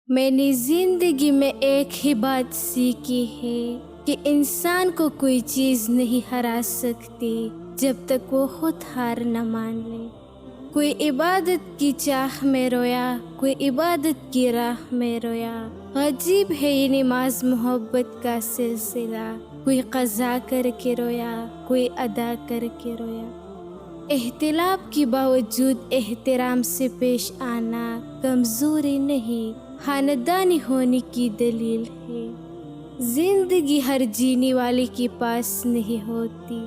میں نے زندگی میں ایک ہی بات سیکھی ہے کہ انسان کو کوئی چیز نہیں ہرا سکتی جب تک وہ خود ہار نہ مان لے۔ کوئی عبادت کی چاہ میں رویا، کوئی عبادت کی راہ میں رویا۔ عجیب ہے یہ نماز محبت کا سلسلہ، کوئی قضا کر کے رویا، کوئی ادا کر کے رویا۔ اختلاف کے باوجود احترام سے پیش آنا کمزوری نہیں، خاندانی ہونے کی دلیل ہے۔ زندگی ہر جینے والے کے پاس نہیں ہوتی۔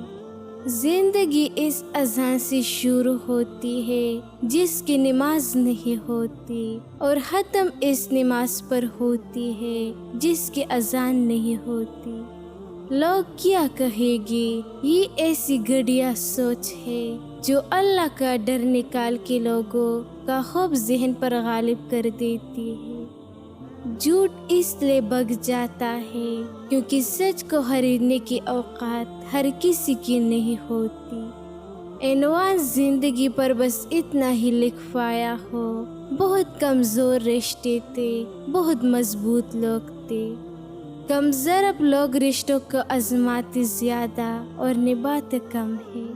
زندگی اس اذان سے شروع ہوتی ہے جس کی نماز نہیں ہوتی، اور ختم اس نماز پر ہوتی ہے جس کی اذان نہیں ہوتی۔ لوگ کیا کہے گے، یہ ایسی گھٹیا سوچ ہے جو اللہ کا ڈر نکال کے لوگوں کا خوف ذہن پر غالب کر دیتی ہے۔ جھوٹ اس لیے بک جاتا ہے کیونکہ سچ کو خریدنے کی اوقات ہر کسی کی نہیں ہوتی۔ عنوان زندگی پر بس اتنا ہی لکھوایا ہو، بہت کمزور رشتے تھے، بہت مضبوط لوگ تھے۔ کم ضرب لوگ رشتوں کو آزماتے زیادہ اور نبھاتے کم ہے۔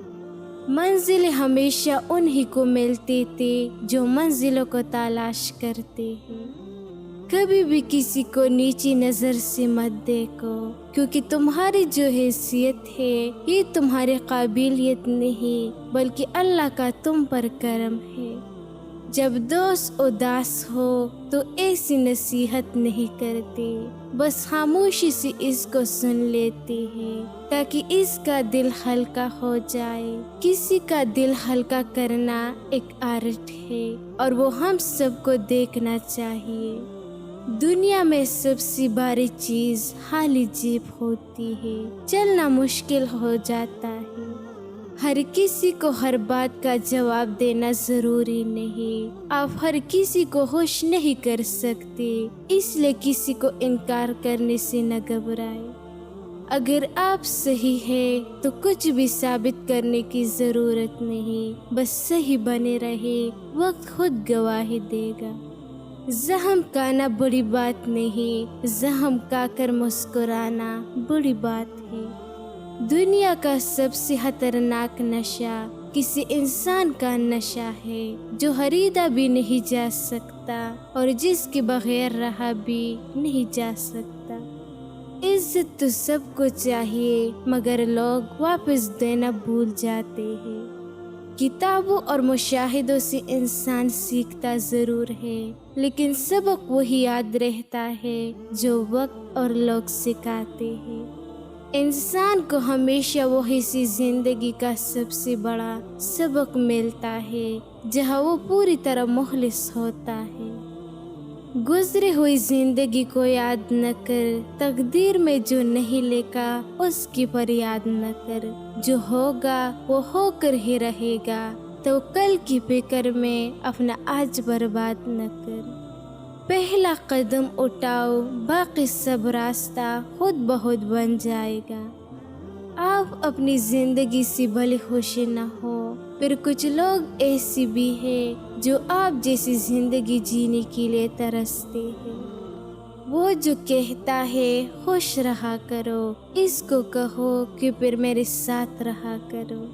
منزلیں ہمیشہ انہی کو ملتی تھی جو منزلوں کو تلاش کرتے ہیں۔ کبھی بھی کسی کو نیچی نظر سے مت دیکھو، کیونکہ تمہاری جو حیثیت ہے یہ تمہاری قابلیت نہیں بلکہ اللہ کا تم پر کرم ہے۔ جب دوست اداس ہو تو ایسی نصیحت نہیں کرتے، بس خاموشی سے اس کو سن لیتے ہیں تاکہ اس کا دل ہلکا ہو جائے۔ کسی کا دل ہلکا کرنا ایک آرٹ ہے اور وہ ہم سب کو دیکھنا چاہیے۔ دنیا میں سب سے باری چیز خالی جیب ہوتی ہے، چلنا مشکل ہو جاتا ہے۔ ہر کسی کو ہر بات کا جواب دینا ضروری نہیں، آپ ہر کسی کو خوش نہیں کر سکتے، اس لیے کسی کو انکار کرنے سے نہ گھبرائیں۔ اگر آپ صحیح ہیں تو کچھ بھی ثابت کرنے کی ضرورت نہیں، بس صحیح بنے رہے، وقت خود گواہی دے گا۔ زخم کھانا بڑی بات نہیں، زخم کھا کر مسکرانا بڑی بات ہے۔ دنیا کا سب سے خطرناک نشہ کسی انسان کا نشہ ہے جو خریدا بھی نہیں جا سکتا اور جس کے بغیر رہا بھی نہیں جا سکتا۔ عزت تو سب کو چاہیے مگر لوگ واپس دینا بھول جاتے ہیں۔ کتابوں اور مشاہدوں سے انسان سیکھتا ضرور ہے، لیکن سبق وہی یاد رہتا ہے جو وقت اور لوگ سکھاتے ہیں۔ انسان کو ہمیشہ وہی سی زندگی کا سب سے بڑا سبق ملتا ہے جہاں وہ پوری طرح مخلص ہوتا ہے۔ گزری ہوئی زندگی کو یاد نہ کر، تقدیر میں جو نہیں لکھا اس کی فریاد نہ کر۔ جو ہوگا وہ ہو کر ہی رہے گا، تو کل کی فکر میں اپنا آج برباد نہ کر۔ پہلا قدم اٹھاؤ، باقی سب راستہ خود بخود بن جائے گا۔ آپ اپنی زندگی سے بھلے خوش نہ ہو، پھر کچھ لوگ ایسی بھی ہیں جو آپ جیسی زندگی جینے کے لیے ترستے ہیں۔ وہ جو کہتا ہے خوش رہا کرو، اس کو کہو کہ پھر میرے ساتھ رہا کرو۔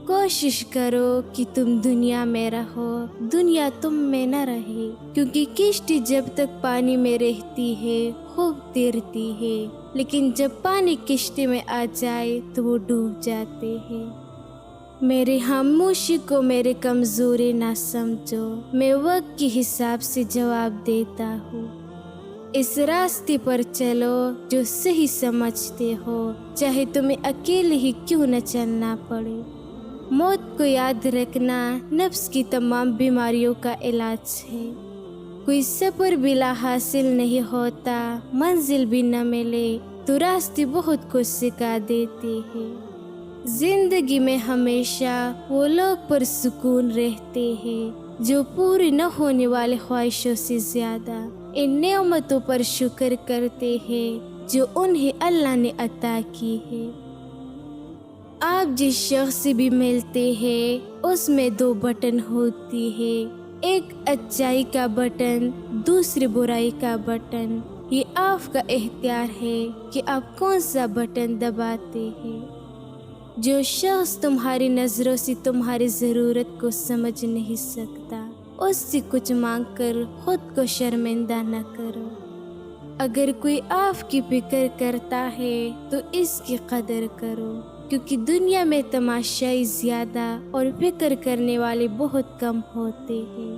کوشش کرو کہ تم دنیا میں رہو، دنیا تم میں نہ رہے، کیونکہ کشتی جب تک پانی میں رہتی ہے خوب تیرتی ہے، لیکن جب پانی کشتی میں آ جائے تو وہ ڈوب جاتے ہیں۔ میرے خاموشی کو میری کمزوری نہ سمجھو، میں وقت کے حساب سے جواب دیتا ہوں۔ اس راستے پر چلو جو صحیح سمجھتے ہو، چاہے تمہیں اکیلے ہی کیوں نہ چلنا پڑے۔ موت کو یاد رکھنا نفس کی تمام بیماریوں کا علاج ہے۔ کوئی سفر بلا حاصل نہیں ہوتا، منزل بھی نہ ملے تو راستے بہت کچھ سکھا دیتے ہیں۔ زندگی میں ہمیشہ وہ لوگ پرسکون رہتے ہیں جو پوری نہ ہونے والے خواہشوں سے زیادہ ان نعمتوں پر شکر کرتے ہیں جو انہیں اللہ نے عطا کی ہے۔ آپ جس شخص سے بھی ملتے ہیں اس میں 2 بٹن ہوتی ہے، ایک اچائی کا بٹن، دوسری برائی کا بٹن۔ یہ آپ کا اختیار ہے کہ آپ کون سا بٹن دباتے ہیں۔ جو شخص تمہاری نظروں سے تمہاری ضرورت کو سمجھ نہیں سکتا، اس سے کچھ مانگ کر خود کو شرمندہ نہ کرو۔ اگر کوئی آپ کی فکر کرتا ہے تو اس کی قدر کرو، کیونکہ دنیا میں تماشائی زیادہ اور فکر کرنے والے بہت کم ہوتے ہیں۔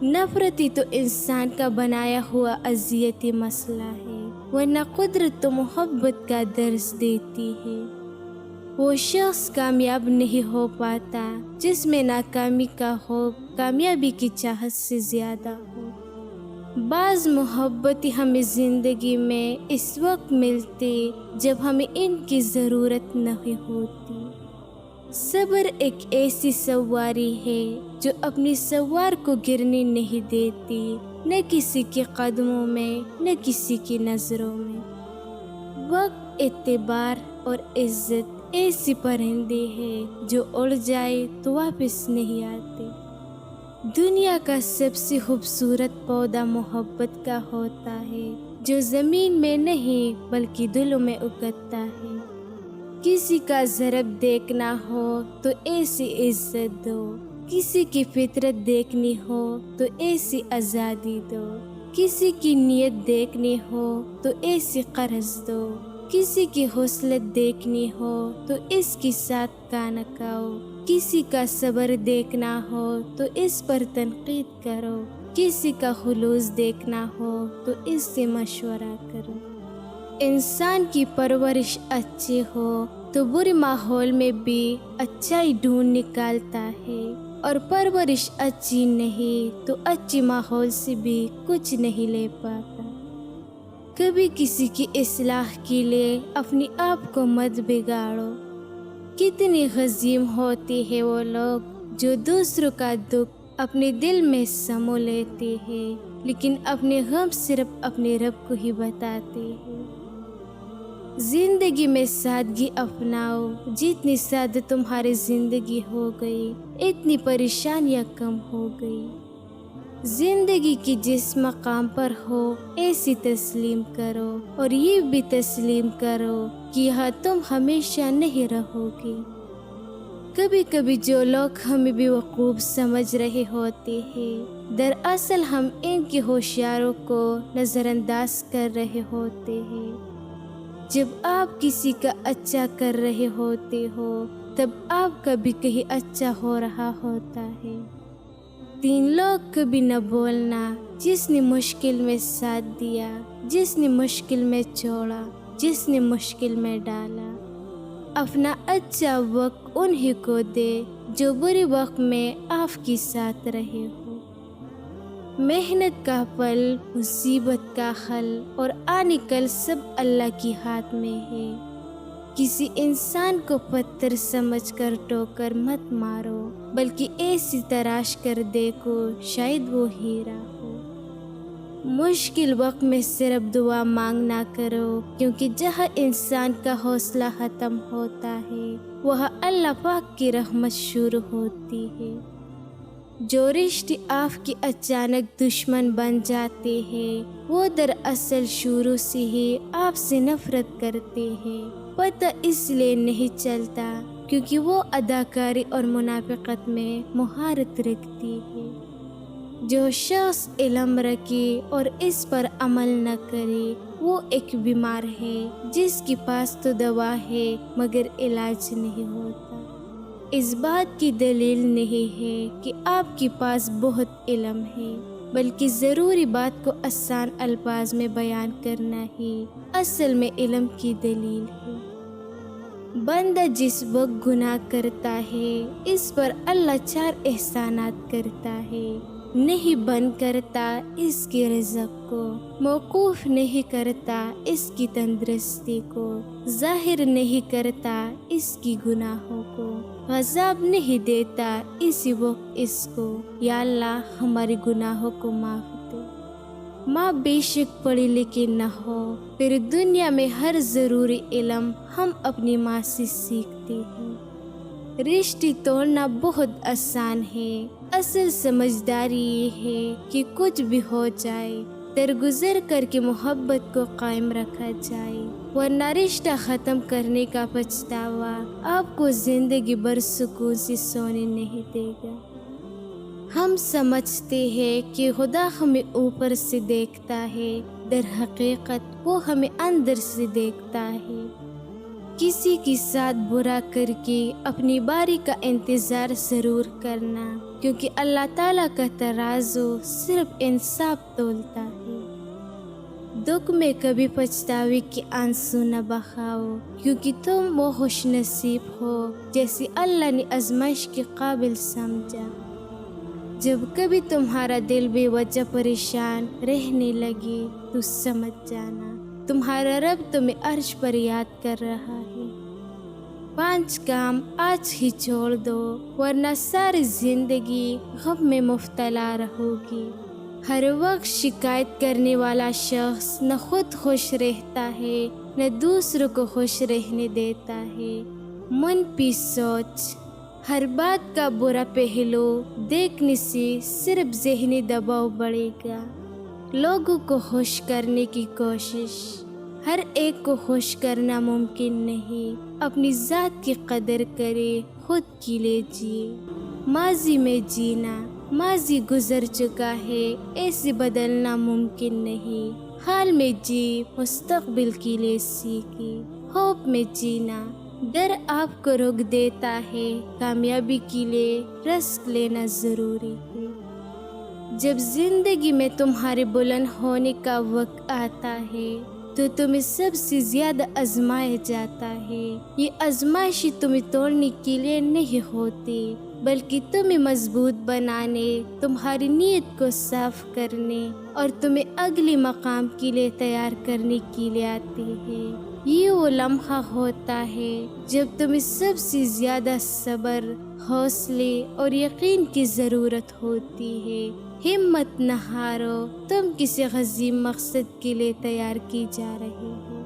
نفرت ہی تو انسان کا بنایا ہوا اذیتی مسئلہ ہے، ورنہ قدرت تو محبت کا درس دیتی ہے۔ وہ شخص کامیاب نہیں ہو پاتا جس میں ناکامی کا خوف کامیابی کی چاہت سے زیادہ ہو۔ بعض محبتیں ہمیں زندگی میں اس وقت ملتی جب ہمیں ان کی ضرورت نہیں ہوتی۔ صبر ایک ایسی سواری ہے جو اپنی سوار کو گرنے نہیں دیتی، نہ کسی کے قدموں میں نہ کسی کی نظروں میں۔ وقت، اعتبار اور عزت ایسی پرندے ہیں جو اڑ جائے تو واپس نہیں آتے۔ دنیا کا سب سے خوبصورت پودا محبت کا ہوتا ہے، جو زمین میں نہیں بلکہ دلوں میں اگتا ہے۔ کسی کا ضرب دیکھنا ہو تو ایسی عزت دو، کسی کی فطرت دیکھنی ہو تو ایسی آزادی دو، کسی کی نیت دیکھنی ہو تو ایسی قرض دو، کسی کی خصلت دیکھنی ہو تو اس کے ساتھ کان کھاؤ، کسی کا صبر دیکھنا ہو تو اس پر تنقید کرو، کسی کا خلوص دیکھنا ہو تو اس سے مشورہ کرو۔ انسان کی پرورش اچھی ہو تو برے ماحول میں بھی اچھائی ڈھونڈ نکالتا ہے، اور پرورش اچھی نہیں تو اچھے ماحول سے بھی کچھ نہیں لے پاتا۔ کبھی کسی کی اصلاح کے لیے اپنے آپ کو مت بگاڑو۔ کتنی عظیم ہوتے ہیں وہ لوگ جو دوسروں کا دکھ اپنے دل میں سمو لیتے ہیں، لیکن اپنے غم صرف اپنے رب کو ہی بتاتے ہیں۔ زندگی میں سادگی اپناؤ، جتنی سادہ تمہاری زندگی ہو گئی اتنی پریشانیاں کم ہو گئی۔ زندگی کی جس مقام پر ہو ایسی تسلیم کرو، اور یہ بھی تسلیم کرو کہ یہاں تم ہمیشہ نہیں رہو گے۔ کبھی کبھی جو لوگ ہمیں بیوقوف سمجھ رہے ہوتے ہیں، دراصل ہم ان کی ہوشیاروں کو نظر انداز کر رہے ہوتے ہیں۔ جب آپ کسی کا اچھا کر رہے ہوتے ہو تب آپ کا بھی کہیں اچھا ہو رہا ہوتا ہے۔ 3 لوگ کبھی نہ بولنا، جس نے مشکل میں ساتھ دیا، جس نے مشکل میں چھوڑا، جس نے مشکل میں ڈالا۔ اپنا اچھا وقت انہی کو دے جو برے وقت میں آپ کے ساتھ رہے ہو۔ محنت کا پھل، مصیبت کا حل اور آنے کل سب اللہ کے ہاتھ میں ہے۔ کسی انسان کو پتھر سمجھ کر ٹوکر مت مارو، بلکہ ایسی تراش کر دیکھو شاید وہ ہیرا ہو۔ مشکل وقت میں صرف دعا مانگنا کرو، کیونکہ جہاں انسان کا حوصلہ ختم ہوتا ہے وہاں اللہ پاک کی رحمت شروع ہوتی ہے۔ جو رشتے آپ کے اچانک دشمن بن جاتے ہیں وہ دراصل شروع سے ہی آپ سے نفرت کرتے ہیں۔ پتہ اس لیے نہیں چلتا کیونکہ وہ اداکاری اور منافقت میں مہارت رکھتی ہے۔ جو شخص علم رکھے اور اس پر عمل نہ کرے وہ ایک بیمار ہے جس کے پاس تو دوا ہے مگر علاج نہیں ہوتا۔ اس بات کی دلیل نہیں ہے کہ آپ کے پاس بہت علم ہے، بلکہ ضروری بات کو آسان الفاظ میں بیان کرنا ہی اصل میں علم کی دلیل ہے۔ بندہ جس وقت گناہ کرتا ہے اس پر اللہ 4 احسانات کرتا ہے۔ نہیں بند کرتا اس کی رزق کو، موقوف نہیں کرتا اس کی تندرستی کو، ظاہر نہیں کرتا اس کی گناہوں کو، عذاب نہیں دیتا اسی وقت اس کو۔ یا اللہ ہمارے گناہوں کو معاف دے۔ ماں بے شک پڑھی لکھی نہ ہو پھر دنیا میں ہر ضروری علم ہم اپنی ماں سے سیکھتے ہیں۔ رشتے توڑنا بہت آسان ہے، اصل سمجھداری یہ ہے کہ کچھ بھی ہو جائے درگزر کر کے محبت کو قائم رکھا جائے، ورنہ رشتہ ختم کرنے کا پچھتاوا آپ کو زندگی بھر سکون سے سونے نہیں دے گا۔ ہم سمجھتے ہیں کہ خدا ہمیں اوپر سے دیکھتا ہے، در حقیقت وہ ہمیں اندر سے دیکھتا ہے۔ کسی کے ساتھ برا کر کے اپنی باری کا انتظار ضرور کرنا، کیونکہ اللہ تعالیٰ کا ترازو صرف انصاف تولتا ہے۔ دکھ میں کبھی پچھتاوے کے آنسو نہ بہاؤ، کیونکہ تم وہ خوش نصیب ہو جیسے اللہ نے آزمائش کے قابل سمجھا۔ جب کبھی تمہارا دل بے وجہ پریشان رہنے لگے تو سمجھ جانا تمہارا رب تمہیں عرش پر یاد کر رہا ہے۔ 5 کام آج ہی چھوڑ دو، ورنہ ساری زندگی غم میں مبتلا رہو گی۔ ہر وقت شکایت کرنے والا شخص نہ خود خوش رہتا ہے نہ دوسروں کو خوش رہنے دیتا ہے۔ منفی سوچ، ہر بات کا برا پہلو دیکھنے سے صرف ذہنی دباؤ بڑھے گا۔ لوگوں کو خوش کرنے کی کوشش، ہر ایک کو خوش کرنا ممکن نہیں۔ اپنی ذات کی قدر کرے، خود کے لیے جیے۔ ماضی میں جینا، ماضی گزر چکا ہے، ایسے بدلنا ممکن نہیں۔ حال میں جی، مستقبل کے لیے سیکھے۔ خوف میں جینا، ڈر آپ کو روک دیتا ہے، کامیابی کے لیے رسک لینا ضروری ہے۔ جب زندگی میں تمہارے بلند ہونے کا وقت آتا ہے تو تمہیں سب سے زیادہ آزمایا جاتا ہے۔ یہ آزمائشیں تمہیں توڑنے کے لیے نہیں ہوتی، بلکہ تمہیں مضبوط بنانے، تمہاری نیت کو صاف کرنے اور تمہیں اگلے مقام کے لیے تیار کرنے کے لیے آتی ہے۔ یہ وہ لمحہ ہوتا ہے جب تمہیں سب سے زیادہ صبر، حوصلے اور یقین کی ضرورت ہوتی ہے۔ ہمت نہ ہارو، تم کسی عظیم مقصد کے لیے تیار کی جا رہی ہو۔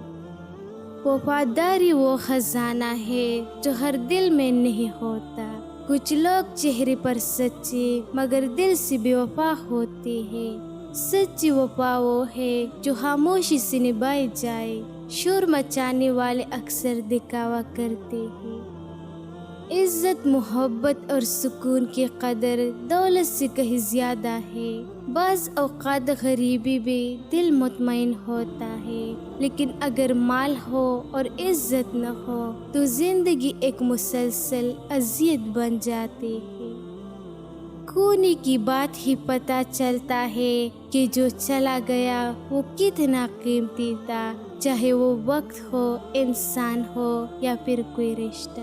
وفاداری وہ خزانہ ہے جو ہر دل میں نہیں ہوتا۔ کچھ لوگ چہرے پر سچے مگر دل سے بے وفا ہوتے ہیں۔ سچی وفا وہ ہے جو خاموشی سے نبھائی جائے۔ شور مچانے والے اکثر دکھاوا کرتے ہیں۔ عزت، محبت اور سکون کی قدر دولت سے کہیں زیادہ ہے۔ بعض اوقات غریبی بھی دل مطمئن ہوتا ہے، لیکن اگر مال ہو اور عزت نہ ہو تو زندگی ایک مسلسل اذیت بن جاتی ہے۔ کھونے کی بات ہی پتہ چلتا ہے کہ جو چلا گیا وہ کتنا قیمتی تھا، چاہے وہ وقت ہو، انسان ہو یا پھر کوئی رشتہ۔